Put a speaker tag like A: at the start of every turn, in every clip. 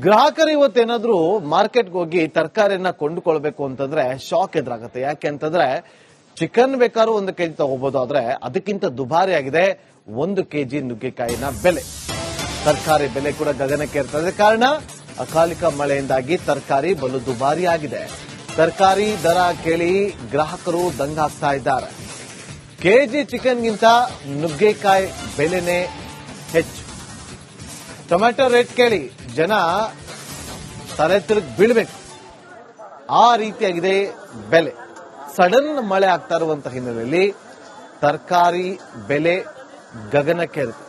A: ಗ್ರಾಹಕರು ಇವತ್ತೇನಾದ್ರೂ ಮಾರ್ಕೆಟ್ಗೆ ಹೋಗಿ ತರಕಾರಿಯನ್ನ ಕೊಂಡುಕೊಳ್ಬೇಕು ಅಂತಂದ್ರೆ ಶಾಕ್ ಎದುರಾಗುತ್ತೆ. ಯಾಕೆ ಅಂತಂದ್ರೆ ಚಿಕನ್ ಬೇಕಾದ್ರೂ 1 ಕೆಜಿ ತಗೋಬಹುದು, ಆದ್ರೆ ಅದಕ್ಕಿಂತ ದುಬಾರಿ ಆಗಿದೆ 1 ಕೆಜಿ ನುಗ್ಗೆಕಾಯಿನ ಬೆಲೆ. ತರಕಾರಿ ಬೆಲೆ ಕೂಡ ಗಗನಕ್ಕೆ ಏರ್ತದೆ. ಕಾರಣ ಅಕಾಲಿಕ ಮಳೆಯಿಂದಾಗಿ ತರಕಾರಿ ಬಲು ದುಬಾರಿ ಆಗಿದೆ. ತರಕಾರಿ ದರ ಕೇಳಿ ಗ್ರಾಹಕರು ದಂಗಾಗ್ತಾ ಇದ್ದಾರೆ. ಕೆಜಿ ಚಿಕನ್ಗಿಂತ ನುಗ್ಗೆಕಾಯಿ ಬೆಲೆನೇ ಹೆಚ್ಚು. ಟೊಮೆಟೊ ರೇಟ್ ಕೇಳಿ ಜನ ತಲೆ ತಿರುಗಿ ಬೀಳ್ಬೇಕು, ಆ ರೀತಿಯಾಗಿದೆ ಬೆಲೆ. ಸಡನ್ ಮಳೆ ಆಗ್ತಾ ಇರುವಂತಹ ಹಿನ್ನೆಲೆಯಲ್ಲಿ ತರಕಾರಿ ಬೆಲೆ ಗಗನಕ್ಕೇರುತ್ತೆ.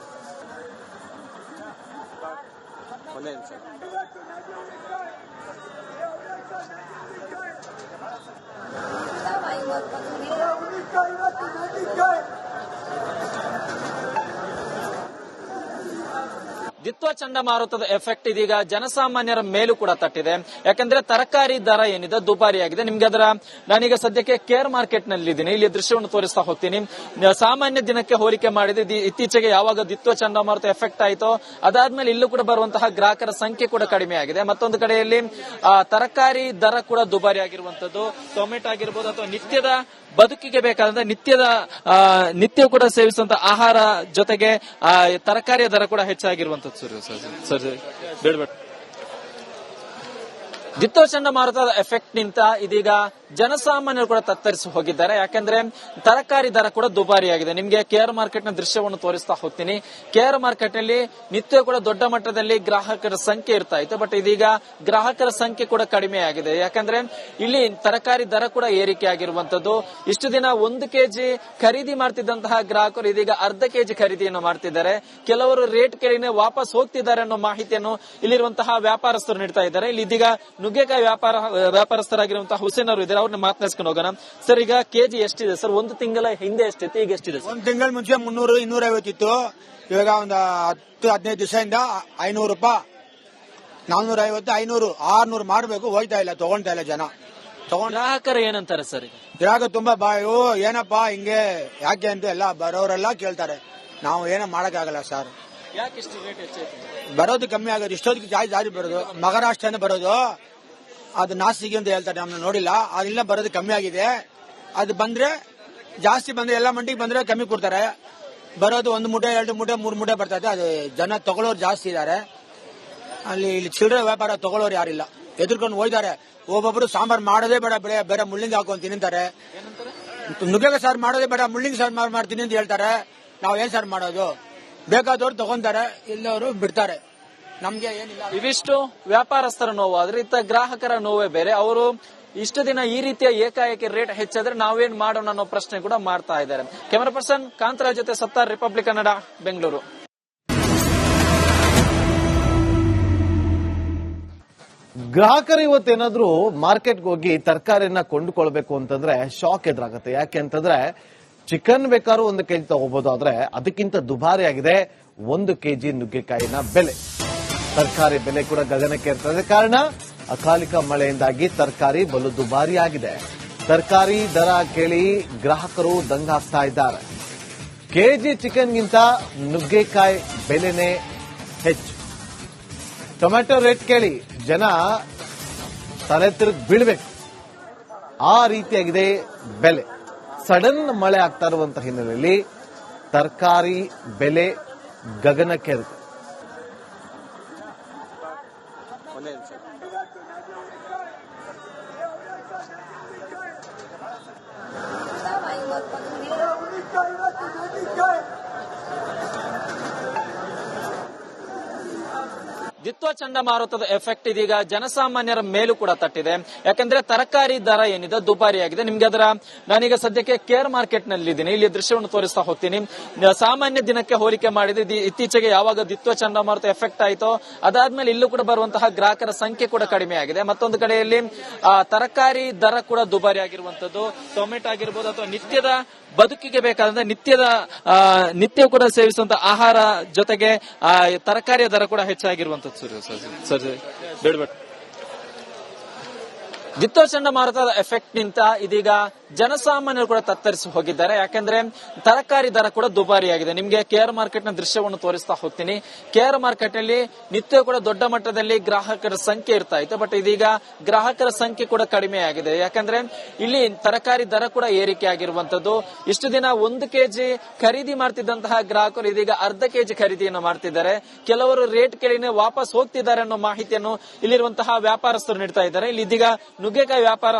B: ದಿತ್ವ ಚಂಡಮಾರುತದ ಎಫೆಕ್ಟ್ ಇದೀಗ ಜನಸಾಮಾನ್ಯರ ಮೇಲೂ ಕೂಡ ತಟ್ಟಿದೆ. ಯಾಕಂದ್ರೆ ತರಕಾರಿ ದರ ಏನಿದೆ ದುಬಾರಿಯಾಗಿದೆ. ನಿಮ್ಗೆ ಅದರ ನಾನೀಗ ಸದ್ಯಕ್ಕೆ ಕೇರ್ ಮಾರ್ಕೆಟ್ ನಲ್ಲಿ ಇದ್ದೀನಿ. ಇಲ್ಲಿ ದೃಶ್ಯವನ್ನು ತೋರಿಸ್ತಾ ಹೋಗ್ತೀನಿ. ಸಾಮಾನ್ಯ ದಿನಕ್ಕೆ ಹೋಲಿಕೆ ಮಾಡಿದ್ರೆ ಇತ್ತೀಚೆಗೆ ಯಾವಾಗ ದಿತ್ವ ಚಂಡಮಾರುತ ಎಫೆಕ್ಟ್ ಆಯಿತೋ ಅದಾದ್ಮೇಲೆ ಇಲ್ಲೂ ಕೂಡ ಬರುವಂತಹ ಗ್ರಾಹಕರ ಸಂಖ್ಯೆ ಕೂಡ ಕಡಿಮೆ ಆಗಿದೆ. ಮತ್ತೊಂದು ಕಡೆಯಲ್ಲಿ ತರಕಾರಿ ದರ ಕೂಡ ದುಬಾರಿ ಆಗಿರುವಂತದ್ದು. ಟೊಮೆಟೊ ಆಗಿರ್ಬೋದು ಅಥವಾ ನಿತ್ಯದ ಬದುಕಿಗೆ ಬೇಕಾದಂತ ನಿತ್ಯ ಕೂಡ ಸೇವಿಸುವಂತ ಆಹಾರ ಜೊತೆಗೆ ತರಕಾರಿಯ ದರ ಕೂಡ ಹೆಚ್ಚಾಗಿರುವಂತದ್ದು. ಸರ್ ಬೇಡ ದಿತ್ವ ಚಂಡಮಾರುತದ ಎಫೆಕ್ಟ್ ನಿಂದ ಇದೀಗ ಜನಸಾಮಾನ್ಯರು ಕೂಡ ತತ್ತರಿಸಿ ಹೋಗಿದ್ದಾರೆ. ಯಾಕಂದ್ರೆ ತರಕಾರಿ ದರ ಕೂಡ ದುಬಾರಿಯಾಗಿದೆ. ನಿಮ್ಗೆ ಕೇರ್ ಮಾರ್ಕೆಟ್ ನ ದೃಶ್ಯವನ್ನು ತೋರಿಸ್ತಾ ಹೋಗ್ತೀನಿ. ಕೇರ್ ಮಾರ್ಕೆಟ್ ನಲ್ಲಿ ನಿತ್ಯ ಕೂಡ ದೊಡ್ಡ ಮಟ್ಟದಲ್ಲಿ ಗ್ರಾಹಕರ ಸಂಖ್ಯೆ ಇರ್ತಾ ಇತ್ತು. ಬಟ್ ಇದೀಗ ಗ್ರಾಹಕರ ಸಂಖ್ಯೆ ಕೂಡ ಕಡಿಮೆ ಆಗಿದೆ. ಯಾಕಂದ್ರೆ ಇಲ್ಲಿ ತರಕಾರಿ ದರ ಕೂಡ ಏರಿಕೆ ಆಗಿರುವಂತದ್ದು. ಇಷ್ಟು ದಿನ 1 ಕೆಜಿ ಖರೀದಿ ಮಾಡ್ತಿದ್ದಂತಹ ಗ್ರಾಹಕರು ಇದೀಗ ಅರ್ಧ ಕೆಜಿ ಖರೀದಿಯನ್ನು ಮಾಡ್ತಿದ್ದಾರೆ. ಕೆಲವರು ರೇಟ್ ಕೇಳಿನೇ ವಾಪಸ್ ಹೋಗ್ತಿದ್ದಾರೆ ಅನ್ನೋ ಮಾಹಿತಿಯನ್ನು ಇಲ್ಲಿರುವಂತಹ ವ್ಯಾಪಾರಸ್ಥರು ನೀಡ್ತಾ ಇದ್ದಾರೆ. ಇಲ್ಲಿ ಇದೀಗ ನುಗ್ಗೆಕಾಯಿ ವ್ಯಾಪಾರಸ್ಥರಾಗಿರುವಂತಹ ಹುಸೇನ್ ಅವರು ಇದ್ದಾರೆ. ಅವ್ರನ್ನ ಮಾತನಾಡಿಸ್ಕೊಂಡು ಹೋಗೋಣ. ಸರ್, ಈಗ ಕೆಜಿ ಎಷ್ಟಿದೆ ಸರ್? 1 ತಿಂಗಳ ಹಿಂದೆ ಎಷ್ಟಿತ್ತು, ಈಗ ಎಷ್ಟಿದೆ?
C: 1 ತಿಂಗಳ ಮುಂಚೆ 300 250 ಇತ್ತು. ಇವಾಗ ಒಂದು 10-15 ದಿವಸದಿಂದ 500 ರೂಪಾಯಿ, 450, 500, 600 ಮಾಡಬೇಕು. ಹೋಯ್ತಾ ಇಲ್ಲ, ತಗೊಳ್ತಾ ಇಲ್ಲ ಜನ.
B: ಗ್ರಾಹಕರು ಏನಂತಾರೆ ಸರ್?
C: ಗ್ರಾಹಕ ತುಂಬಾ ಏನಪ್ಪಾ ಹಿಂಗೆ ಯಾಕೆ ಅಂತ ಎಲ್ಲ ಬರೋರೆಲ್ಲ ಕೇಳ್ತಾರೆ. ನಾವು ಏನೋ ಮಾಡಕ್ಕಾಗಲ್ಲ ಸರ್.
B: ಯಾಕೆ ಇಷ್ಟು ರೇಟ್ ಹೆಚ್ಚಾಯ್ತು?
C: ಬರೋದು ಕಮ್ಮಿ ಆಗೋದು. ಇಷ್ಟೊತ್ತಿಗೆ ಜಾರಿ ಬರೋದು ಮಹಾರಾಷ್ಟ್ರನೇ ಬರೋದು. ಅದು ನಾಸಿಗೆ ಅಂತ ಹೇಳ್ತಾರೆ, ನಮ್ನ ನೋಡಿಲ್ಲ. ಅದೆಲ್ಲ ಬರೋದು ಕಮ್ಮಿ ಆಗಿದೆ. ಅದು ಬಂದ್ರೆ ಜಾಸ್ತಿ ಬಂದ್ರೆ ಎಲ್ಲ ಮಂಡಿಗೆ ಬಂದ್ರೆ ಕಮ್ಮಿ ಕೊಡ್ತಾರೆ. ಬರೋದು 1 ಮೂಟೆ 2 ಮೂಟೆ 3 ಮೂಟೆ ಬರ್ತದೆ. ಅದು ಜನ ತಗೊಳ್ಳೋರು ಜಾಸ್ತಿ ಇದ್ದಾರೆ. ಇಲ್ಲಿ ಚಿಲ್ಲರೆ ವ್ಯಾಪಾರ ತಗೊಳ್ಳೋರು ಯಾರಿಲ್ಲ. ಎದುರ್ಕೊಂಡು ಹೋಯ್ತಾರೆ. ಒಬ್ಬೊಬ್ರು ಸಾಂಬಾರ್ ಮಾಡೋದೇ ಬೇಡ, ಬೇರೆ ಮುಳ್ಳಿಂಗ್ ಹಾಕೊಂಡು ತಿಂತಾರೆ. ನುಗ್ಗೆಕಾಯಿ ಸಾರು ಮಾಡೋದೇ ಬೇಡ, ಮುಳ್ಳಿಂಗ್ ಸಾರು ಮಾಡ್ತೀನಿ ಅಂತ ಹೇಳ್ತಾರೆ. ನಾವ್ ಏನ್ ಸಾರು ಮಾಡೋದು? ಬೇಕಾದವ್ರು ತಗೊಂತಾರೆ, ಇಲ್ಲವರು ಬಿಡ್ತಾರೆ. ನಮ್ಗೆ ಏನಿಲ್ಲ.
B: ಇವಿಷ್ಟು ವ್ಯಾಪಾರಸ್ಥರ ನೋವು. ಆದ್ರೆ ಇತ್ತ ಗ್ರಾಹಕರ ನೋವೇ ಬೇರೆ. ಅವರು ಇಷ್ಟು ದಿನ ಈ ರೀತಿಯ ಏಕಾಏಕಿ ರೇಟ್ ಹೆಚ್ಚಾದ್ರೆ ನಾವೇನ್ ಮಾಡೋಣ ಅನ್ನೋ ಪ್ರಶ್ನೆ ಕೂಡ ಮಾಡ್ತಾ ಇದ್ದಾರೆ. ಕ್ಯಾಮರಾ ಪರ್ಸನ್ ಕಾಂತರಾಜ್ ಜೊತೆ ಸತ್ತಾರ್, ರಿಪಬ್ಲಿಕ್ ಕನ್ನಡ, ಬೆಂಗಳೂರು.
A: ಗ್ರಾಹಕರು ಇವತ್ತೇನಾದ್ರೂ ಮಾರ್ಕೆಟ್ಗೆ ಹೋಗಿ ತರಕಾರಿಯನ್ನ ಕೊಂಡುಕೊಳ್ಬೇಕು ಅಂತಂದ್ರೆ ಶಾಕ್ ಎದುರಾಗುತ್ತೆ. ಯಾಕೆ ಅಂತಂದ್ರೆ ಚಿಕನ್ ಬೇಕಾದ್ರೂ 1 ಕೆಜಿ ತಗೋಬಹುದು, ಆದ್ರೆ ಅದಕ್ಕಿಂತ ದುಬಾರಿ ಆಗಿದೆ 1 ಕೆಜಿ ನುಗ್ಗೆಕಾಯಿನ ಬೆಲೆ. ತರಕಾರಿ ಬೆಲೆ ಕೂಡ ಗಗನಕ್ಕೆ ಏರ್ತದೆ. ಕಾರಣ ಅಕಾಲಿಕ ಮಳೆಯಿಂದಾಗಿ ತರಕಾರಿ ಬಲು ದುಬಾರಿ ಆಗಿದೆ. ತರಕಾರಿ ದರ ಕೇಳಿ ಗ್ರಾಹಕರು ದಂಗಾಗ್ತಾ ಇದ್ದಾರೆ. ಕೆಜಿ ಚಿಕನ್ಗಿಂತ ನುಗ್ಗೆಕಾಯಿ ಬೆಲೆನೇ ಹೆಚ್ಚು. ಟೊಮೆಟೊ ರೇಟ್ ಕೇಳಿ ಜನ ತಲೆ ತಿರುಗಿ ಬೀಳ್ಬೇಕು, ಆ ರೀತಿಯಾಗಿದೆ ಬೆಲೆ. ಸಡನ್ ಮಳೆ ಆಗ್ತಾ ಇರುವಂತಹ ಹಿನ್ನೆಲೆಯಲ್ಲಿ ತರಕಾರಿ ಬೆಲೆ ಗಗನಕ್ಕೇರುತ್ತೆ.
B: ದಿತ್ವ ಚಂಡಮಾರುತದ ಎಫೆಕ್ಟ್ ಇದೀಗ ಜನಸಾಮಾನ್ಯರ ಮೇಲೂ ಕೂಡ ತಟ್ಟಿದೆ. ಯಾಕಂದ್ರೆ ತರಕಾರಿ ದರ ಏನಿದೆ ದುಬಾರಿಯಾಗಿದೆ. ನಿಮ್ಗೆ ಅದರ ನಾನೀಗ ಸದ್ಯಕ್ಕೆ ಕೇರ್ ಮಾರ್ಕೆಟ್ ನಲ್ಲಿ ಇದ್ದೀನಿ. ಇಲ್ಲಿ ದೃಶ್ಯವನ್ನು ತೋರಿಸ್ತಾ ಹೋಗ್ತೀನಿ. ಸಾಮಾನ್ಯ ದಿನಕ್ಕೆ ಹೋಲಿಕೆ ಮಾಡಿದ್ರೆ ಇತ್ತೀಚೆಗೆ ಯಾವಾಗ ದಿತ್ವ ಚಂಡಮಾರುತ ಎಫೆಕ್ಟ್ ಆಯಿತೋ ಅದಾದ್ಮೇಲೆ ಇಲ್ಲೂ ಕೂಡ ಬರುವಂತಹ ಗ್ರಾಹಕರ ಸಂಖ್ಯೆ ಕೂಡ ಕಡಿಮೆ ಆಗಿದೆ. ಮತ್ತೊಂದು ಕಡೆಯಲ್ಲಿ ತರಕಾರಿ ದರ ಕೂಡ ದುಬಾರಿ ಆಗಿರುವಂತದ್ದು. ಟೊಮೆಟೊ ಆಗಿರ್ಬೋದು ಅಥವಾ ನಿತ್ಯದ ಬದುಕಿಗೆ ಬೇಕಾದಂತ ನಿತ್ಯ ಕೂಡ ಸೇವಿಸುವಂತ ಆಹಾರ ಜೊತೆಗೆ ತರಕಾರಿಯ ದರ ಕೂಡ ಹೆಚ್ಚಾಗಿರುವಂತದ್ದು. ಸರ್ ಬೇಡ ದಿತ್ತೋ ಚಂಡಮಾರುತದ ಎಫೆಕ್ಟ್ ನಿಂದ ಇದೀಗ ಜನಸಾಮಾನ್ಯರು ಕೂಡ ತತ್ತರಿಸಿ ಹೋಗಿದ್ದಾರೆ. ಯಾಕಂದ್ರೆ ತರಕಾರಿ ದರ ಕೂಡ ದುಬಾರಿಯಾಗಿದೆ. ನಿಮ್ಗೆ ಕೆಆರ್ ಮಾರ್ಕೆಟ್ ನ ದೃಶ್ಯವನ್ನು ತೋರಿಸ್ತಾ ಹೋಗ್ತೀನಿ. ಕೆಆರ್ ಮಾರ್ಕೆಟ್ ನಲ್ಲಿ ನಿತ್ಯ ಕೂಡ ದೊಡ್ಡ ಮಟ್ಟದಲ್ಲಿ ಗ್ರಾಹಕರ ಸಂಖ್ಯೆ ಇರ್ತಾ ಇತ್ತು. ಬಟ್ ಇದೀಗ ಗ್ರಾಹಕರ ಸಂಖ್ಯೆ ಕೂಡ ಕಡಿಮೆ ಆಗಿದೆ. ಯಾಕಂದ್ರೆ ಇಲ್ಲಿ ತರಕಾರಿ ದರ ಕೂಡ ಏರಿಕೆ ಆಗಿರುವಂತದ್ದು. ಇಷ್ಟು ದಿನ 1 ಕೆಜಿ ಖರೀದಿ ಮಾಡ್ತಿದ್ದಂತಹ ಗ್ರಾಹಕರು ಇದೀಗ ಅರ್ಧ ಕೆಜಿ ಖರೀದಿಯನ್ನು ಮಾಡ್ತಿದ್ದಾರೆ. ಕೆಲವರು ರೇಟ್ ಕೇಳಿನೇ ವಾಪಸ್ ಹೋಗ್ತಿದ್ದಾರೆ ಅನ್ನೋ ಮಾಹಿತಿಯನ್ನು ಇಲ್ಲಿರುವಂತಹ ವ್ಯಾಪಾರಸ್ಥರು ನೀಡ್ತಾ ಇದ್ದಾರೆ. ಇಲ್ಲಿ ಇದೀಗ ನುಗ್ಗೆಕಾಯಿ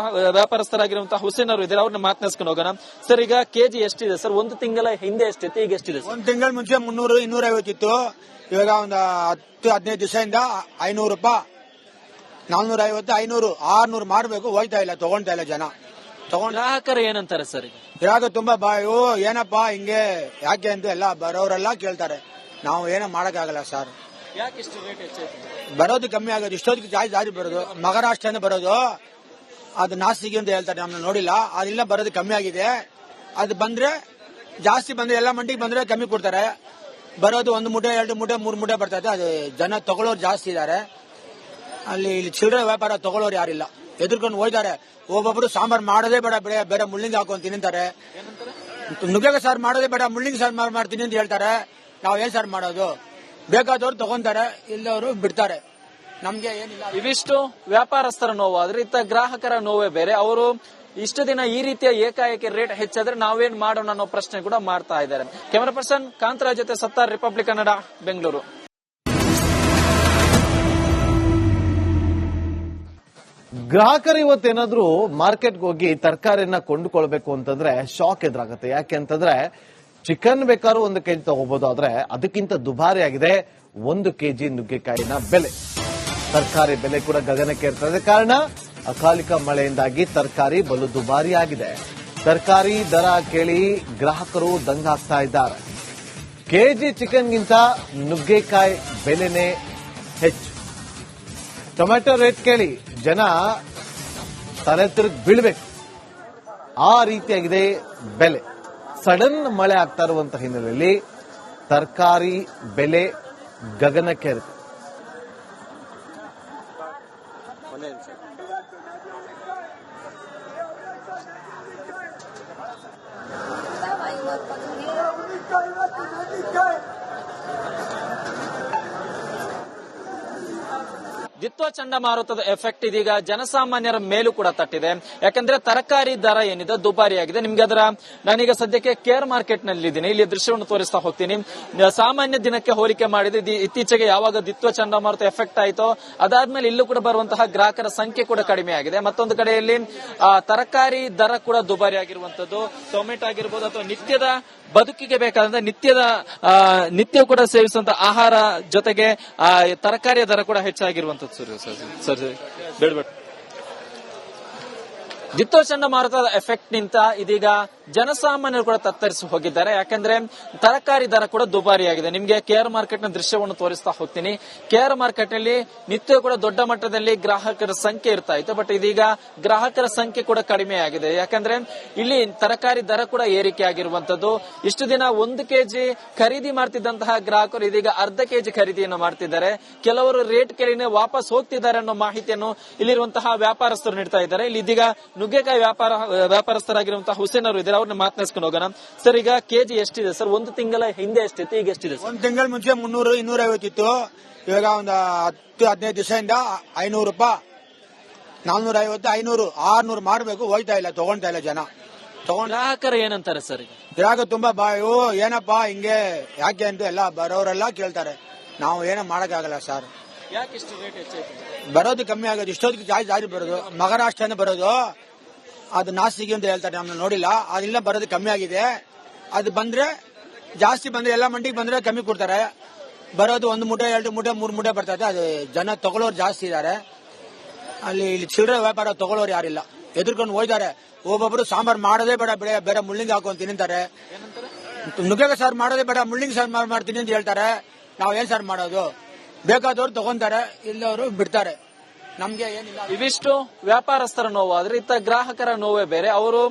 B: ವ್ಯಾಪಾರಸ್ಥರಾಗಿರುವಂತಹ ಹುಸೇನ್ ಅವರು ಇದ್ದಾರೆ. ಅವ್ರನ್ನ ಮಾತನಾಡಿಸ್ಕೊಂಡು ಹೋಗೋಣ. ಸರ್, ಈಗ ಕೆಜಿ ಎಷ್ಟಿದೆ ಸರ್? 1 ತಿಂಗಳ ಹಿಂದೆ ಎಷ್ಟಿತ್ತು, ಈಗ ಎಷ್ಟಿದೆ?
C: 1 ತಿಂಗಳ ಮುಂಚೆ 300 250 ಇತ್ತು. ಇವಾಗ ಒಂದು 10-15 ದಿವಸದಿಂದ 500 ರೂಪಾಯಿ, 450, 500, 600 ಮಾರಬೇಕು. ಹೋಯ್ತಾ ಇಲ್ಲ, ತಗೊಂತಾ ಇಲ್ಲ ಜನ.
B: ಗ್ರಾಹಕರು ಏನಂತಾರೆ ಸರ್?
C: ಇವಾಗ ತುಂಬಾ ಏನಪ್ಪಾ ಹಿಂಗೆ ಯಾಕೆ ಅಂತ ಎಲ್ಲ ಬರೋರೆಲ್ಲ ಕೇಳ್ತಾರೆ. ನಾವು ಏನೋ ಮಾಡಕ್ಕಾಗಲ್ಲ ಸರ್.
B: ಯಾಕೆ ಇಷ್ಟು ರೇಟ್ ಹೆಚ್ಚಾಯ್ತು?
C: ಬರೋದು ಕಮ್ಮಿ ಆಗೋದು. ಇಷ್ಟೊತ್ತಿಗೆ ಜಾರಿ ಬರೋದು ಮಹಾರಾಷ್ಟ್ರನೇ ಬರೋದು. ಅದು ನಾಸಿಗೆ ಅಂತ ಹೇಳ್ತಾರೆ, ನಮ್ನ ನೋಡಿಲ್ಲ. ಅದೆಲ್ಲ ಬರೋದು ಕಮ್ಮಿ ಆಗಿದೆ. ಅದು ಬಂದ್ರೆ ಜಾಸ್ತಿ ಬಂದ್ರೆ ಎಲ್ಲ ಮಂಡಿಗೆ ಬಂದ್ರೆ ಕಮ್ಮಿ ಕೊಡ್ತಾರೆ. ಬರೋದು 1 ಮೂಟೆ 2 ಮೂಟೆ 3 ಮೂಟೆ ಬರ್ತದೆ. ಅದು ಜನ ತಗೊಳ್ಳೋರು ಜಾಸ್ತಿ ಇದಾರೆ. ಇಲ್ಲಿ ಚಿಲ್ಲರೆ ವ್ಯಾಪಾರ ತಗೊಳ್ಳೋರು ಯಾರಿಲ್ಲ. ಎದುರ್ಕೊಂಡು ಹೋಯ್ತಾರೆ. ಒಬ್ಬೊಬ್ರು ಸಾಂಬಾರ್ ಮಾಡೋದೇ ಬೇಡ, ಬೇರೆ ಮುಳ್ಳಿಂಗ್ ಹಾಕೊಂಡು ತಿಂತಾರೆ. ನುಗ್ಗೆಕಾಯಿ ಸಾರು ಮಾಡೋದೇ ಬೇಡ, ಮುಳ್ಳಿಂಗ್ ಸಾರು ಮಾಡ್ತೀನಿ ಅಂತ ಹೇಳ್ತಾರೆ. ನಾವ್ ಏನ್ ಸಾರು ಮಾಡೋದು? ಬೇಕಾದವ್ರು ತಗೊಂತಾರೆ, ಇಲ್ಲವರು ಬಿಡ್ತಾರೆ. ನಮ್ಗೆ ಏನಿಲ್ಲ.
B: ಇವಿಷ್ಟು ವ್ಯಾಪಾರಸ್ಥರ ನೋವು ಆದ್ರೆ ಇತ್ತ ಗ್ರಾಹಕರ ನೋವೇ ಬೇರೆ. ಅವರು ಇಷ್ಟು ದಿನ ಈ ರೀತಿಯ ಏಕಾಏಕಿ ರೇಟ್ ಹೆಚ್ಚಾದ್ರೆ ನಾವೇನ್ ಮಾಡೋಣ ಅನ್ನೋ ಪ್ರಶ್ನೆ ಕೂಡ ಮಾಡ್ತಾ ಇದ್ದಾರೆ. ಕ್ಯಾಮರಾ ಪರ್ಸನ್ ಕಾಂತರಾಜ್ ಜೊತೆ ಸತ್ತಾರ್, ರಿಪಬ್ಲಿಕ್ ಕನ್ನಡ, ಬೆಂಗಳೂರು.
A: ಗ್ರಾಹಕರು ಇವತ್ತೇನಾದ್ರೂ ಮಾರ್ಕೆಟ್ಗೆ ಹೋಗಿ ತರಕಾರಿನ ಕೊಂಡುಕೊಳ್ಬೇಕು ಅಂತಂದ್ರೆ ಶಾಕ್ ಎದುರಾಗುತ್ತೆ. ಯಾಕೆ ಅಂತಂದ್ರೆ ಚಿಕನ್ ಬೇಕಾದ್ರೂ 1 ಕೆಜಿ ತಗೋಬಹುದು, ಆದ್ರೆ ಅದಕ್ಕಿಂತ ದುಬಾರಿ ಆಗಿದೆ 1 ಕೆಜಿ ನುಗ್ಗೆಕಾಯಿನ ಬೆಲೆ. ತರಕಾರಿ ಬೆಲೆ ಕೂಡ ಗಗನಕ್ಕೆ ಇರ್ತದೆ. ಕಾರಣ ಅಕಾಲಿಕ ಮಳೆಯಿಂದಾಗಿ ತರಕಾರಿ ಬಲು ದುಬಾರಿ ಆಗಿದೆ. ತರಕಾರಿ ದರ ಕೇಳಿ ಗ್ರಾಹಕರು ದಂಗಾಗ್ತಾ ಇದ್ದಾರೆ. ಕೆಜಿ ಚಿಕನ್ಗಿಂತ ನುಗ್ಗೆಕಾಯಿ ಬೆಲೆನೇ ಹೆಚ್ಚು. ಟೊಮೆಟೊ ರೇಟ್ ಕೇಳಿ ಜನ ತಲೆ ತಿರುಗಿ ಬೀಳ್ಬೇಕು, ಆ ರೀತಿಯಾಗಿದೆ ಬೆಲೆ. ಸಡನ್ ಮಳೆ ಆಗ್ತಾ ಇರುವಂತಹ ಹಿನ್ನೆಲೆಯಲ್ಲಿ ತರಕಾರಿ ಬೆಲೆ ಗಗನಕ್ಕೆ ಇರುತ್ತೆ.
B: ದಿತ್ತೋ ಚಂಡಮಾರುತದ ಎಫೆಕ್ಟ್ ಇದೀಗ ಜನಸಾಮಾನ್ಯರ ಮೇಲೂ ಕೂಡ ತಟ್ಟಿದೆ. ಯಾಕಂದ್ರೆ ತರಕಾರಿ ದರ ಏನಿದೆ ದುಬಾರಿಯಾಗಿದೆ. ನಿಮ್ಗೆ ಅದರ ನಾನೀಗ ಸದ್ಯಕ್ಕೆ ಕೇರ್ ಮಾರ್ಕೆಟ್ ನಲ್ಲಿ ಇದ್ದೀನಿ. ಇಲ್ಲಿ ದೃಶ್ಯವನ್ನು ತೋರಿಸ್ತಾ ಹೋಗ್ತೀನಿ. ಸಾಮಾನ್ಯ ದಿನಕ್ಕೆ ಹೋಲಿಕೆ ಮಾಡಿದ್ರೆ ಇತ್ತೀಚೆಗೆ ಯಾವಾಗ ದಿತ್ತೋ ಚಂಡಮಾರುತ ಎಫೆಕ್ಟ್ ಆಯಿತೋ ಅದಾದ್ಮೇಲೆ ಇಲ್ಲೂ ಕೂಡ ಬರುವಂತಹ ಗ್ರಾಹಕರ ಸಂಖ್ಯೆ ಕೂಡ ಕಡಿಮೆ ಆಗಿದೆ. ಮತ್ತೊಂದು ಕಡೆಯಲ್ಲಿ ತರಕಾರಿ ದರ ಕೂಡ ದುಬಾರಿ ಆಗಿರುವಂತದ್ದು. ಟೊಮೆಟೊ ಆಗಿರ್ಬೋದು ಅಥವಾ ನಿತ್ಯದ ಬದುಕಿಗೆ ಬೇಕಾದಂತ ನಿತ್ಯ ಕೂಡ ಸೇವಿಸುವಂತ ಆಹಾರ ಜೊತೆಗೆ ತರಕಾರಿಯ ದರ ಕೂಡ ಹೆಚ್ಚಾಗಿರುವಂತದ್ದು. ಸರ್ ಬೇಡ ದಿತ್ತೋ ಚಂಡಮಾರುತದ ಎಫೆಕ್ಟ್ ನಿಂದ ಇದೀಗ ಜನಸಾಮಾನ್ಯರು ಕೂಡ ತತ್ತರಿಸಿ ಹೋಗಿದ್ದಾರೆ. ಯಾಕಂದ್ರೆ ತರಕಾರಿ ದರ ಕೂಡ ದುಬಾರಿಯಾಗಿದೆ. ನಿಮ್ಗೆ ಕೆಆರ್ ಮಾರ್ಕೆಟ್ ನ ದೃಶ್ಯವನ್ನು ತೋರಿಸ್ತಾ ಹೋಗ್ತೀನಿ. ಕೆಆರ್ ಮಾರ್ಕೆಟ್ ನಲ್ಲಿ ನಿತ್ಯ ಕೂಡ ದೊಡ್ಡ ಮಟ್ಟದಲ್ಲಿ ಗ್ರಾಹಕರ ಸಂಖ್ಯೆ ಇರ್ತಾ ಇತ್ತು. ಬಟ್ ಇದೀಗ ಗ್ರಾಹಕರ ಸಂಖ್ಯೆ ಕೂಡ ಕಡಿಮೆ ಆಗಿದೆ. ಯಾಕಂದ್ರೆ ಇಲ್ಲಿ ತರಕಾರಿ ದರ ಕೂಡ ಏರಿಕೆ ಆಗಿರುವಂತದ್ದು. ಇಷ್ಟು ದಿನ 1 ಕೆಜಿ ಖರೀದಿ ಮಾಡ್ತಿದ್ದಂತಹ ಗ್ರಾಹಕರು ಇದೀಗ ಅರ್ಧ ಕೆಜಿ ಖರೀದಿಯನ್ನು ಮಾಡ್ತಿದ್ದಾರೆ. ಕೆಲವರು ರೇಟ್ ಕೇಳಿನೇ ವಾಪಸ್ ಹೋಗ್ತಿದ್ದಾರೆ ಅನ್ನೋ ಮಾಹಿತಿಯನ್ನು ಇಲ್ಲಿರುವಂತಹ ವ್ಯಾಪಾರಸ್ಥರು ನೀಡ್ತಾ ಇದ್ದಾರೆ. ಇಲ್ಲಿ ಇದೀಗ ನುಗ್ಗೆಕಾಯಿ ವ್ಯಾಪಾರಸ್ಥರಾಗಿರುವಂತಹ ಹುಸೇನ್ ಅವರು ಇದ್ದಾರೆ. ಅವ್ರನ್ನ ಮಾತನಾಡಿಸ್ಕೊಂಡು ಹೋಗೋಣ. ಸರ್, ಈಗ ಕೆಜಿ ಎಷ್ಟಿದೆ ಸರ್? 1 ತಿಂಗಳ ಹಿಂದೆ ಎಷ್ಟಿತ್ತು, ಈಗ ಎಷ್ಟಿದೆ?
C: 1 ತಿಂಗಳ ಮುಂಚೆ 300 250 ಇತ್ತು. ಇವಾಗ ಒಂದು 10-15 ದಿವಸದಿಂದ 500 ರೂಪಾಯಿ, 450, 500, 600 ಮಾರಬೇಕು. ಹೋಯ್ತಾ ಇಲ್ಲ, ತಗೊಂತಾ ಇಲ್ಲ ಜನ.
B: ಗ್ರಾಹಕರು ಏನಂತಾರೆ ಸರ್?
C: ಗ್ರಾಹಕ ತುಂಬಾ ಏನಪ್ಪಾ ಹಿಂಗೆ ಯಾಕೆ ಅಂತ ಎಲ್ಲ ಬರೋರೆಲ್ಲ ಕೇಳ್ತಾರೆ. ನಾವು ಏನೋ ಮಾಡಕ್ಕಾಗಲ್ಲ ಸರ್.
B: ಯಾಕೆ ಇಷ್ಟು ರೇಟ್ ಹೆಚ್ಚಾಯ್ತು?
C: ಬರೋದು ಕಮ್ಮಿ ಆಗೋದು. ಇಷ್ಟೊತ್ತಿಗೆ ಜಾರಿ ಬರೋದು ಮಹಾರಾಷ್ಟ್ರನೇ ಬರೋದು. ಅದು ನಾಸಿಗೆ ಅಂತ ಹೇಳ್ತಾರೆ, ನಮ್ನ ನೋಡಿಲ್ಲ. ಅದೆಲ್ಲ ಬರೋದು ಕಮ್ಮಿ ಆಗಿದೆ. ಅದು ಬಂದ್ರೆ ಜಾಸ್ತಿ ಬಂದ್ರೆ ಎಲ್ಲ ಮಂಡಿಗೆ ಬಂದ್ರೆ ಕಮ್ಮಿ ಕೊಡ್ತಾರೆ. ಬರೋದು 1 ಮೂಟೆ 2 ಮೂಟೆ 3 ಮೂಟೆ ಬರ್ತದೆ. ಅದು ಜನ ತಗೊಳ್ಳೋರು ಜಾಸ್ತಿ ಇದಾರೆ. ಇಲ್ಲಿ ಚಿಲ್ಲರೆ ವ್ಯಾಪಾರ ತಗೊಳ್ಳೋರು ಯಾರಿಲ್ಲ. ಎದುರ್ಕೊಂಡು ಹೋಯ್ತಾರೆ. ಒಬ್ಬೊಬ್ರು ಸಾಂಬಾರ್ ಮಾಡೋದೇ ಬೇಡ, ಬೇರೆ ಮುಳ್ಳಿಂಗ್ ಹಾಕೊಂಡು ತಿಂತಾರೆ. ನುಗ್ಗೆಕಾಯಿ ಸಾರು ಮಾಡೋದೇ ಬೇಡ, ಮುಳ್ಳಿಂಗ್ ಸಾರು ಮಾಡ್ತೀನಿ ಅಂತ ಹೇಳ್ತಾರೆ. ನಾವ್ ಏನ್ ಸಾರು ಮಾಡೋದು? ಬೇಕಾದವ್ರು ತಗೊಂತಾರೆ, ಇಲ್ಲವರು ಬಿಡ್ತಾರೆ. ನಮ್ಗೆ ಏನಿಲ್ಲ.
B: ಇವಿಷ್ಟು ವ್ಯಾಪಾರಸ್ಥರ ನೋವು ಆದ್ರೆ ಇತ್ತ ಗ್ರಾಹಕರ ನೋವೇ ಬೇರೆ. ಅವರು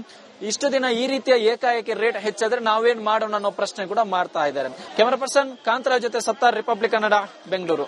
B: ಇಷ್ಟು ದಿನ ಈ ರೀತಿಯ ಏಕಾಏಕಿ ರೇಟ್ ಹೆಚ್ಚಾದ್ರೆ ನಾವೇನ್ ಮಾಡೋಣ ಅನ್ನೋ ಪ್ರಶ್ನೆ ಕೂಡ ಮಾಡ್ತಾ ಇದ್ದಾರೆ. ಕ್ಯಾಮರಾ ಪರ್ಸನ್ ಕಾಂತರಾಜ್ ಜೊತೆ ಸತ್ತಾರ್, ರಿಪಬ್ಲಿಕ್ ಕನ್ನಡ, ಬೆಂಗಳೂರು.